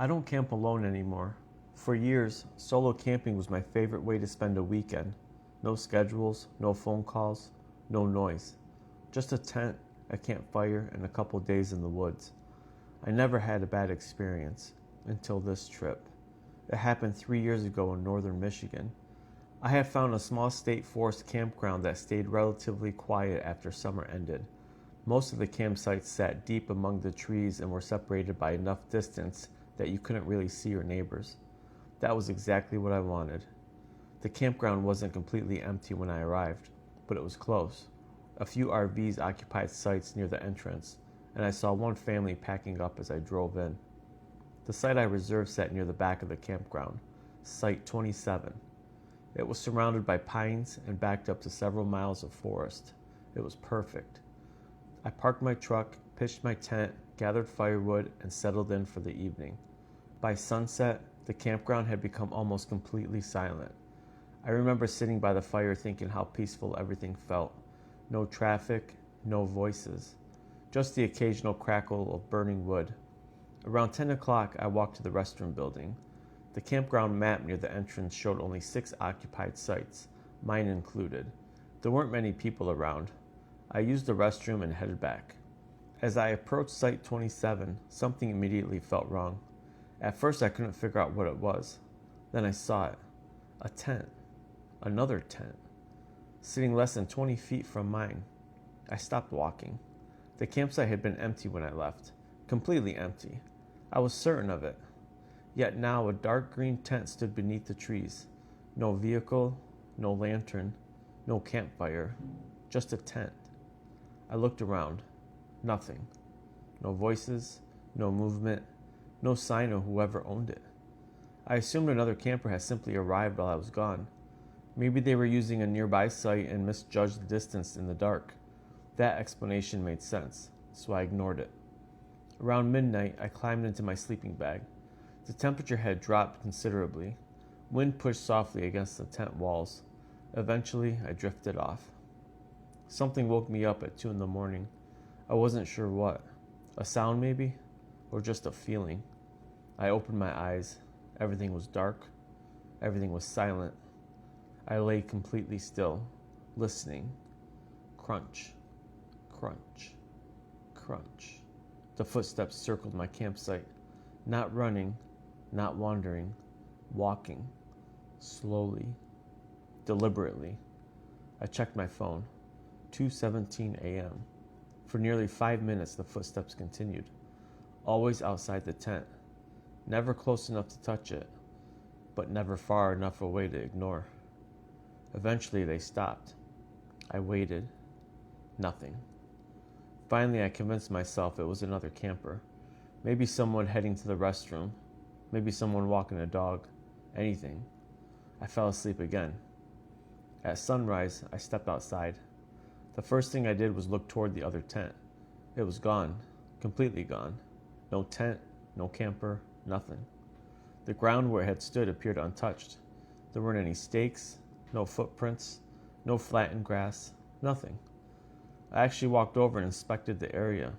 I don't camp alone anymore. For years, solo camping was my favorite way to spend a weekend. No schedules, no phone calls, no noise. Just a tent, a campfire, and a couple days in the woods. I never had a bad experience until this trip. It happened 3 years ago in northern Michigan. I had found a small state forest campground that stayed relatively quiet after summer ended. Most of the campsites sat deep among the trees and were separated by enough distance that you couldn't really see your neighbors. That was exactly what I wanted. The campground wasn't completely empty when I arrived, but it was close. A few RVs occupied sites near the entrance, and I saw one family packing up as I drove in. The site I reserved sat near the back of the campground, Site 27. It was surrounded by pines and backed up to several miles of forest. It was perfect. I parked my truck, pitched my tent, gathered firewood, and settled in for the evening. By sunset, the campground had become almost completely silent. I remember sitting by the fire thinking how peaceful everything felt. No traffic, no voices, just the occasional crackle of burning wood. Around 10 o'clock, I walked to the restroom building. The campground map near the entrance showed only 6 occupied sites, mine included. There weren't many people around. I used the restroom and headed back. As I approached Site 27, something immediately felt wrong. At first, I couldn't figure out what it was. Then I saw it. A tent. Another tent. Sitting less than 20 feet from mine. I stopped walking. The campsite had been empty when I left. Completely empty. I was certain of it. Yet now a dark green tent stood beneath the trees. No vehicle, no lantern, no campfire. Just a tent. I looked around. Nothing. No voices, no movement, no sign of whoever owned it. I assumed another camper had simply arrived while I was gone. Maybe they were using a nearby site and misjudged the distance in the dark. That explanation made sense, so I ignored it. Around midnight, I climbed into my sleeping bag. The temperature had dropped considerably. Wind pushed softly against the tent walls. Eventually, I drifted off. Something woke me up at 2 in the morning. I wasn't sure what. A sound maybe? Or just a feeling. I opened my eyes. Everything was dark. Everything was silent. I lay completely still, listening. Crunch, crunch, crunch. The footsteps circled my campsite. Not running, not wandering, walking. Slowly, deliberately. I checked my phone. 2:17 a.m. For nearly 5 minutes, the footsteps continued. Always outside the tent. Never close enough to touch it, but never far enough away to ignore. Eventually, they stopped. I waited. Nothing. Finally, I convinced myself it was another camper. Maybe someone heading to the restroom. Maybe someone walking a dog. Anything. I fell asleep again. At sunrise, I stepped outside. The first thing I did was look toward the other tent. It was gone. Completely gone. No tent, no camper, nothing. The ground where it had stood appeared untouched. There weren't any stakes, no footprints, no flattened grass, nothing. I actually walked over and inspected the area.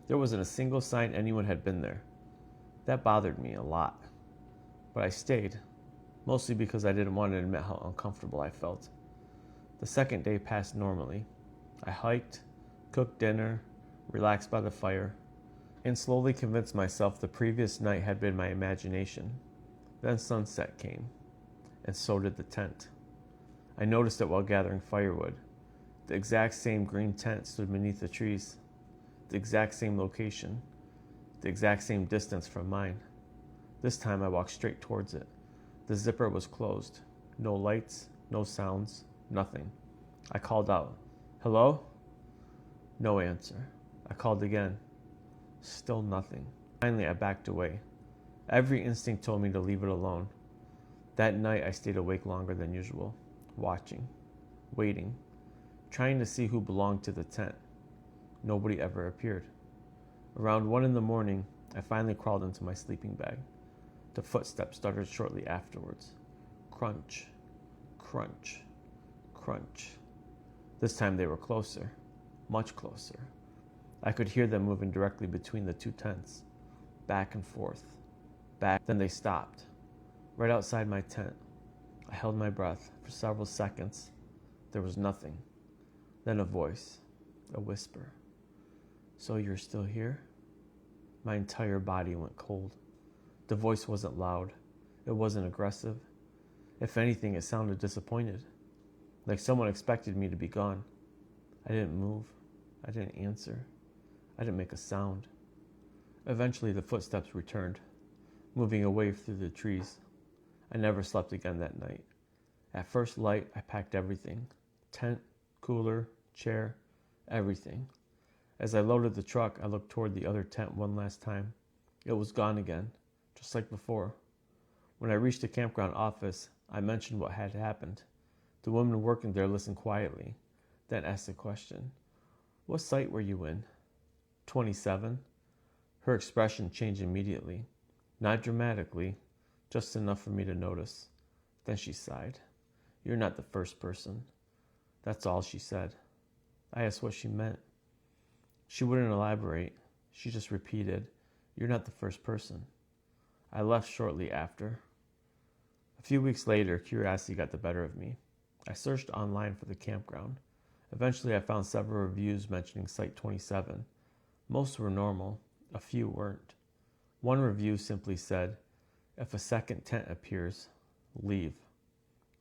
There wasn't a single sign anyone had been there. That bothered me a lot. But I stayed, mostly because I didn't want to admit how uncomfortable I felt. The second day passed normally. I hiked, cooked dinner, relaxed by the fire, and slowly convinced myself the previous night had been my imagination. Then sunset came, and so did the tent. I noticed it while gathering firewood. The exact same green tent stood beneath the trees. The exact same location. The exact same distance from mine. This time I walked straight towards it. The zipper was closed. No lights, no sounds, nothing. I called out, "Hello?" No answer. I called again. Still nothing. Finally, I backed away. Every instinct told me to leave it alone. That night, I stayed awake longer than usual, watching, waiting, trying to see who belonged to the tent. Nobody ever appeared. Around 1 in the morning, I finally crawled into my sleeping bag. The footsteps started shortly afterwards. Crunch, crunch, crunch. This time they were closer, much closer. I could hear them moving directly between the two tents, back and forth, back. Then they stopped, right outside my tent. I held my breath for several seconds. There was nothing. Then a voice, a whisper. "So you're still here?" My entire body went cold. The voice wasn't loud. It wasn't aggressive. If anything, it sounded disappointed, like someone expected me to be gone. I didn't move. I didn't answer. I didn't make a sound. Eventually, the footsteps returned, moving away through the trees. I never slept again that night. At first light, I packed everything. Tent, cooler, chair, everything. As I loaded the truck, I looked toward the other tent one last time. It was gone again, just like before. When I reached the campground office, I mentioned what had happened. The woman working there listened quietly, then asked a question. "What site were you in?" 27. Her expression changed immediately. Not dramatically, just enough for me to notice. Then she sighed. "You're not the first person." That's all she said. I asked what she meant. She wouldn't elaborate. She just repeated, "You're not the first person." I left shortly after. A few weeks later, curiosity got the better of me. I searched online for the campground. Eventually, I found several reviews mentioning Site 27. Most were normal. A few weren't. One review simply said, "If a second tent appears, leave."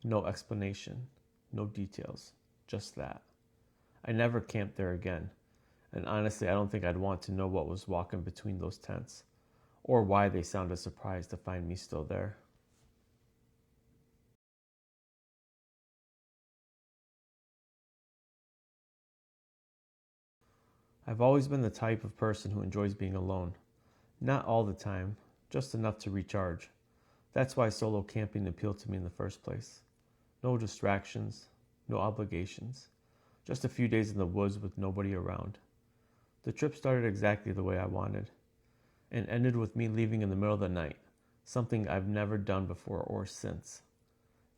No explanation, no details, just that. I never camped there again, and honestly, I don't think I'd want to know what was walking between those tents, or why they sounded surprised to find me still there. I've always been the type of person who enjoys being alone. Not all the time, just enough to recharge. That's why solo camping appealed to me in the first place. No distractions, no obligations. Just a few days in the woods with nobody around. The trip started exactly the way I wanted, and ended with me leaving in the middle of the night, something I've never done before or since.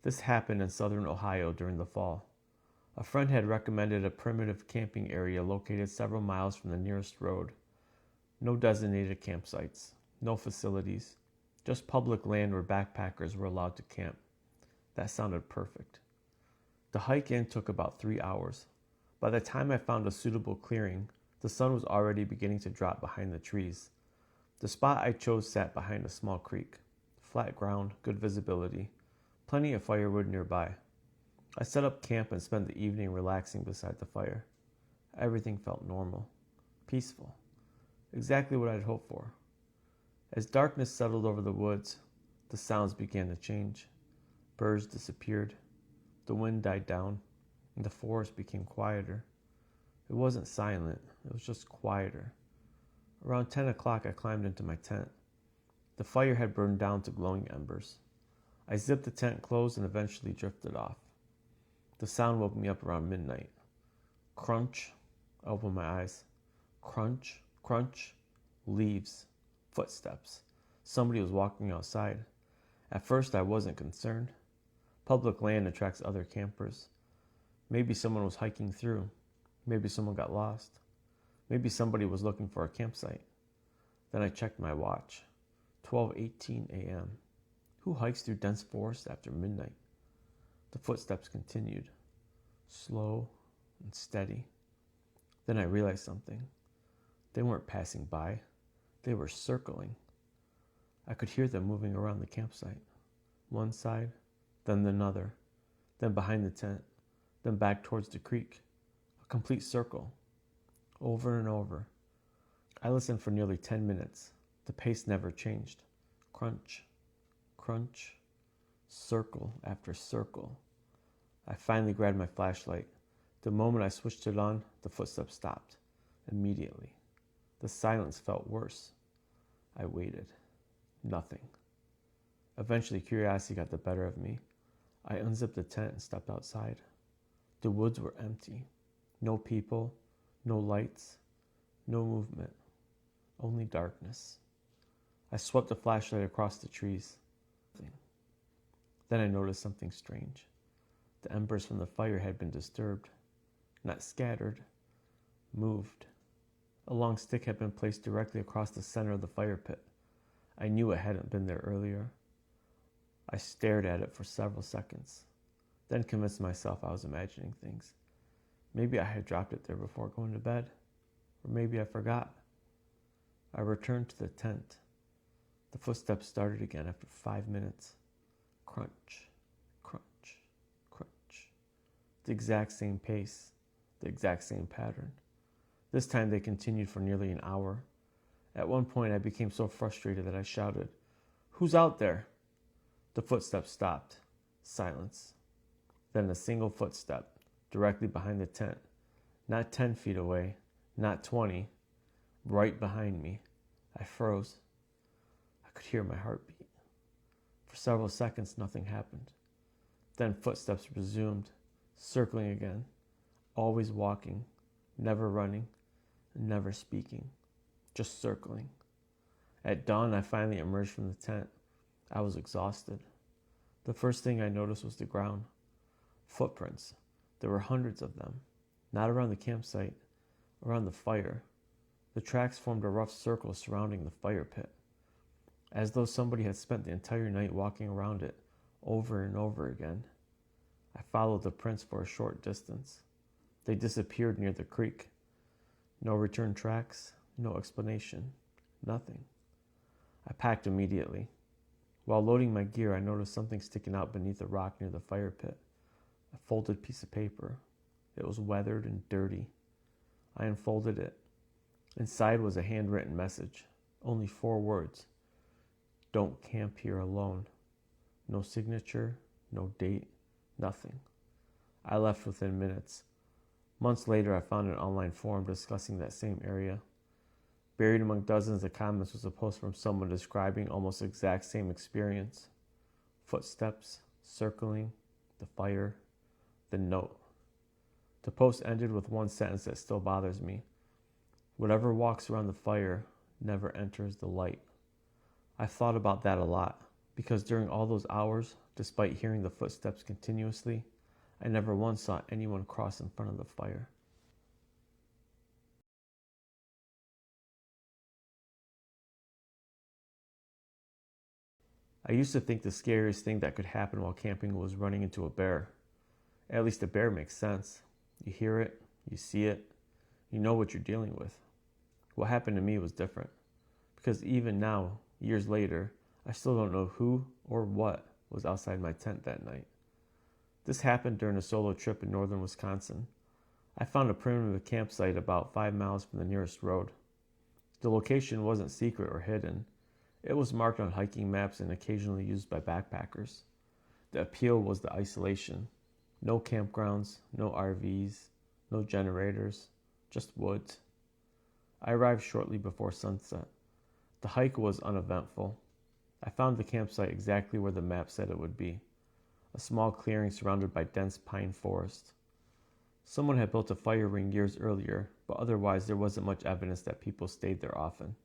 This happened in southern Ohio during the fall. A friend had recommended a primitive camping area located several miles from the nearest road. No designated campsites, no facilities, just public land where backpackers were allowed to camp. That sounded perfect. The hike in took about 3 hours. By the time I found a suitable clearing, the sun was already beginning to drop behind the trees. The spot I chose sat behind a small creek. Flat ground, good visibility, plenty of firewood nearby. I set up camp and spent the evening relaxing beside the fire. Everything felt normal, peaceful, exactly what I'd hoped for. As darkness settled over the woods, the sounds began to change. Birds disappeared, the wind died down, and the forest became quieter. It wasn't silent, it was just quieter. Around 10 o'clock, I climbed into my tent. The fire had burned down to glowing embers. I zipped the tent closed and eventually drifted off. The sound woke me up around midnight. Crunch. I opened my eyes. Crunch, crunch. Leaves. Footsteps. Somebody was walking outside. At first, I wasn't concerned. Public land attracts other campers. Maybe someone was hiking through. Maybe someone got lost. Maybe somebody was looking for a campsite. Then I checked my watch. 12:18 a.m. Who hikes through dense forest after midnight? The footsteps continued, slow and steady. Then I realized something. They weren't passing by. They were circling. I could hear them moving around the campsite. One side, then another, then behind the tent, then back towards the creek. A complete circle. Over and over. I listened for nearly 10 minutes. The pace never changed. Crunch, crunch, circle after circle. I finally grabbed my flashlight. The moment I switched it on, the footsteps stopped. Immediately. The silence felt worse. I waited. Nothing. Eventually, curiosity got the better of me. I unzipped the tent and stepped outside. The woods were empty. No people, no lights, no movement. Only darkness. I swept the flashlight across the trees. Nothing. Then I noticed something strange. The embers from the fire had been disturbed, not scattered, moved. A long stick had been placed directly across the center of the fire pit. I knew it hadn't been there earlier. I stared at it for several seconds, then convinced myself I was imagining things. Maybe I had dropped it there before going to bed, or maybe I forgot. I returned to the tent. The footsteps started again after 5 minutes. Crunch, crunch, crunch. The exact same pace, the exact same pattern. This time they continued for nearly an hour. At one point I became so frustrated that I shouted, "Who's out there?" The footsteps stopped. Silence. Then a single footstep, directly behind the tent. Not 10 feet away, not 20, right behind me. I froze. I could hear my heartbeat. For several seconds, nothing happened. Then footsteps resumed, circling again, always walking, never running, never speaking, just circling. At dawn, I finally emerged from the tent. I was exhausted. The first thing I noticed was the ground. Footprints. There were hundreds of them. Not around the campsite, around the fire. The tracks formed a rough circle surrounding the fire pit, as though somebody had spent the entire night walking around it over and over again. I followed the prints for a short distance. They disappeared near the creek. No return tracks, no explanation, nothing. I packed immediately. While loading my gear, I noticed something sticking out beneath a rock near the fire pit. A folded piece of paper. It was weathered and dirty. I unfolded it. Inside was a handwritten message. Only 4 words. Don't camp here alone. No signature, no date, nothing. I left within minutes. Months later, I found an online forum discussing that same area. Buried among dozens of comments was a post from someone describing almost the exact same experience. Footsteps, circling, the fire, the note. The post ended with one sentence that still bothers me. Whatever walks around the fire never enters the light. I've thought about that a lot, because during all those hours, despite hearing the footsteps continuously, I never once saw anyone cross in front of the fire. I used to think the scariest thing that could happen while camping was running into a bear. At least a bear makes sense. You hear it, you see it, you know what you're dealing with. What happened to me was different, because even now, years later, I still don't know who or what was outside my tent that night. This happened during a solo trip in northern Wisconsin. I found a primitive campsite about 5 miles from the nearest road. The location wasn't secret or hidden. It was marked on hiking maps and occasionally used by backpackers. The appeal was the isolation. No campgrounds, no RVs, no generators, just woods. I arrived shortly before sunset. The hike was uneventful. I found the campsite exactly where the map said it would be. A small clearing surrounded by dense pine forest. Someone had built a fire ring years earlier, but otherwise there wasn't much evidence that people stayed there often.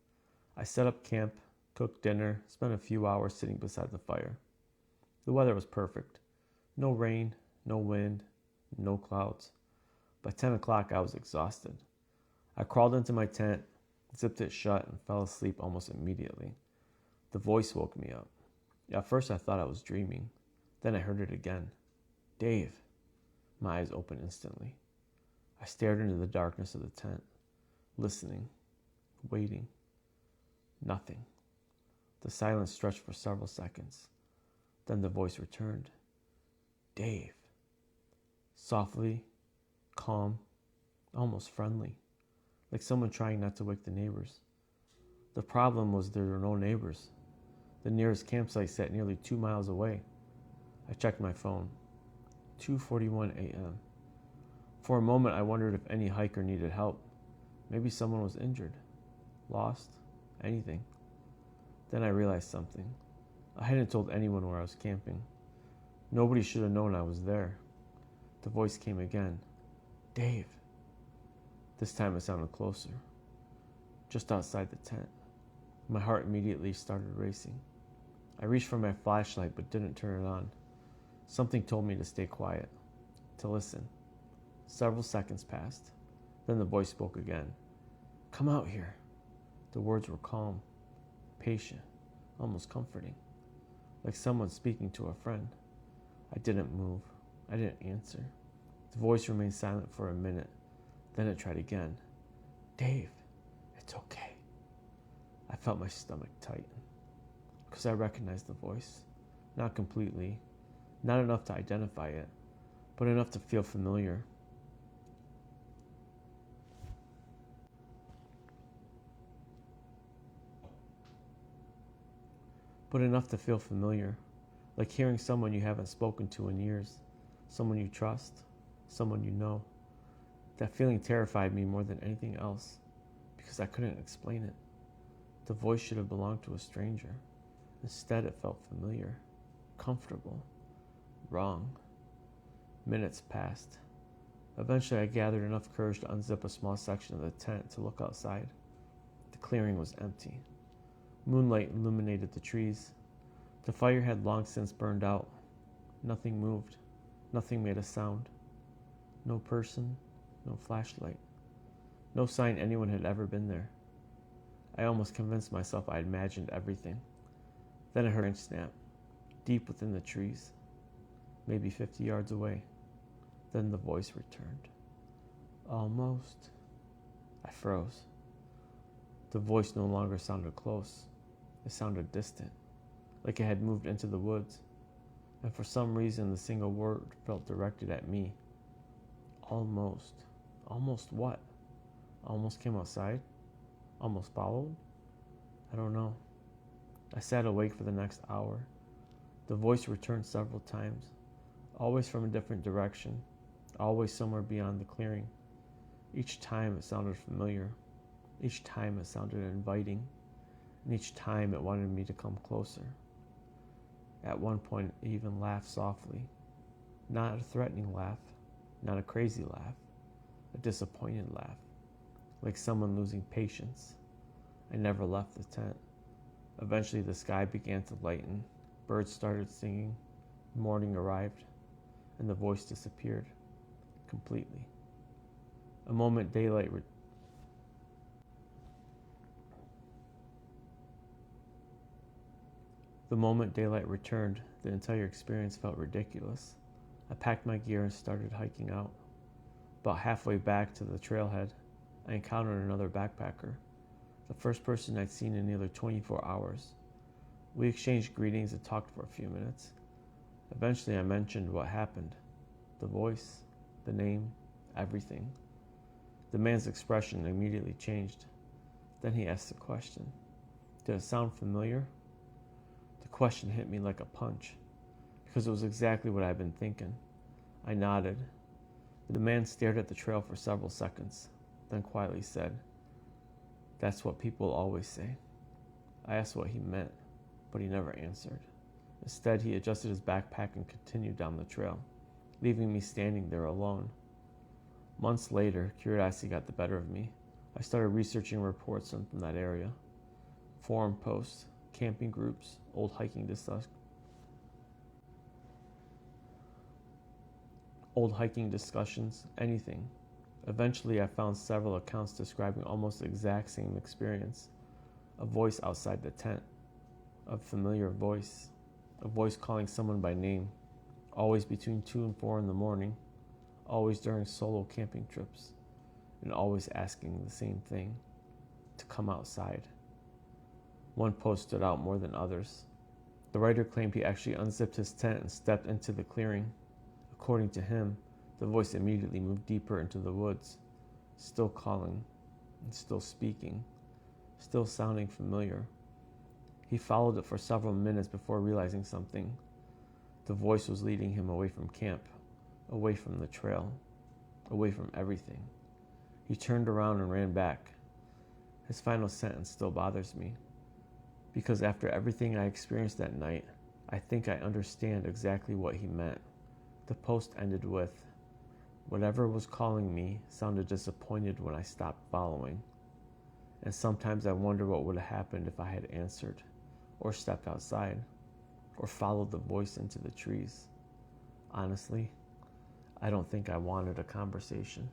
I set up camp, cooked dinner, spent a few hours sitting beside the fire. The weather was perfect. No rain, no wind, no clouds. By 10 o'clock I was exhausted. I crawled into my tent, zipped it shut, and fell asleep almost immediately. The voice woke me up. At first I thought I was dreaming. Then I heard it again. "Dave." My eyes opened instantly. I stared into the darkness of the tent, listening, waiting. Nothing. The silence stretched for several seconds. Then the voice returned. "Dave." Softly, calm, almost friendly, like someone trying not to wake the neighbors. The problem was there were no neighbors. The nearest campsite sat nearly 2 miles away. I checked my phone. 2:41 a.m. For a moment, I wondered if any hiker needed help. Maybe someone was injured, lost, anything. Then I realized something. I hadn't told anyone where I was camping. Nobody should have known I was there. The voice came again. "Dave." This time it sounded closer, just outside the tent. My heart immediately started racing. I reached for my flashlight but didn't turn it on. Something told me to stay quiet, to listen. Several seconds passed. Then the voice spoke again. "Come out here." The words were calm, patient. almost comforting, like someone speaking to a friend. I didn't move. I didn't answer. The voice remained silent for a minute. Then it tried again. Dave, it's okay. I felt my stomach tighten because I recognized the voice. Not completely, not enough to identify it, but enough to feel familiar. Like hearing someone you haven't spoken to in years, someone you trust, someone you know. That feeling terrified me more than anything else because I couldn't explain it. The voice should have belonged to a stranger. Instead, it felt familiar, comfortable, wrong. Minutes passed. Eventually, I gathered enough courage to unzip a small section of the tent to look outside. The clearing was empty. Moonlight illuminated the trees. The fire had long since burned out. Nothing moved. Nothing made a sound. No person, no flashlight. No sign anyone had ever been there. I almost convinced myself I imagined everything. Then I heard a branch snap, deep within the trees, maybe 50 yards away. Then the voice returned. Almost. I froze. The voice no longer sounded close. It sounded distant, like it had moved into the woods. And for some reason, the single word felt directed at me. Almost. Almost what? Almost came outside? Almost followed? I don't know. I sat awake for the next hour. The voice returned several times, always from a different direction, always somewhere beyond the clearing. Each time it sounded familiar. Each time it sounded inviting. And each time it wanted me to come closer. At one point, it even laughed softly. Not a threatening laugh, not a crazy laugh, a disappointed laugh, like someone losing patience. I never left the tent. Eventually, the sky began to lighten. Birds started singing. Morning arrived, and the voice disappeared completely. The moment daylight returned, the entire experience felt ridiculous. I packed my gear and started hiking out. About halfway back to the trailhead, I encountered another backpacker, the first person I'd seen in nearly 24 hours. We exchanged greetings and talked for a few minutes. Eventually, I mentioned what happened. The voice, the name, everything. The man's expression immediately changed. Then he asked a question. Did it sound familiar? The question hit me like a punch, because it was exactly what I'd been thinking. I nodded. The man stared at the trail for several seconds, then quietly said, "That's what people always say." I asked what he meant, but he never answered. Instead, he adjusted his backpack and continued down the trail, leaving me standing there alone. Months later, curiosity got the better of me. I started researching reports from that area, forum posts, camping groups, old hiking discussions, anything. Eventually, I found several accounts describing almost the exact same experience. A voice outside the tent, a familiar voice, a voice calling someone by name, always between 2 and 4 in the morning, always during solo camping trips, and always asking the same thing, to come outside. One post stood out more than others. The writer claimed he actually unzipped his tent and stepped into the clearing. According to him, the voice immediately moved deeper into the woods, still calling and still speaking, still sounding familiar. He followed it for several minutes before realizing something. The voice was leading him away from camp, away from the trail, away from everything. He turned around and ran back. His final sentence still bothers me, because after everything I experienced that night, I think I understand exactly what he meant. The post ended with, "Whatever was calling me sounded disappointed when I stopped following. And sometimes I wonder what would have happened if I had answered, or stepped outside, or followed the voice into the trees. Honestly, I don't think I wanted a conversation."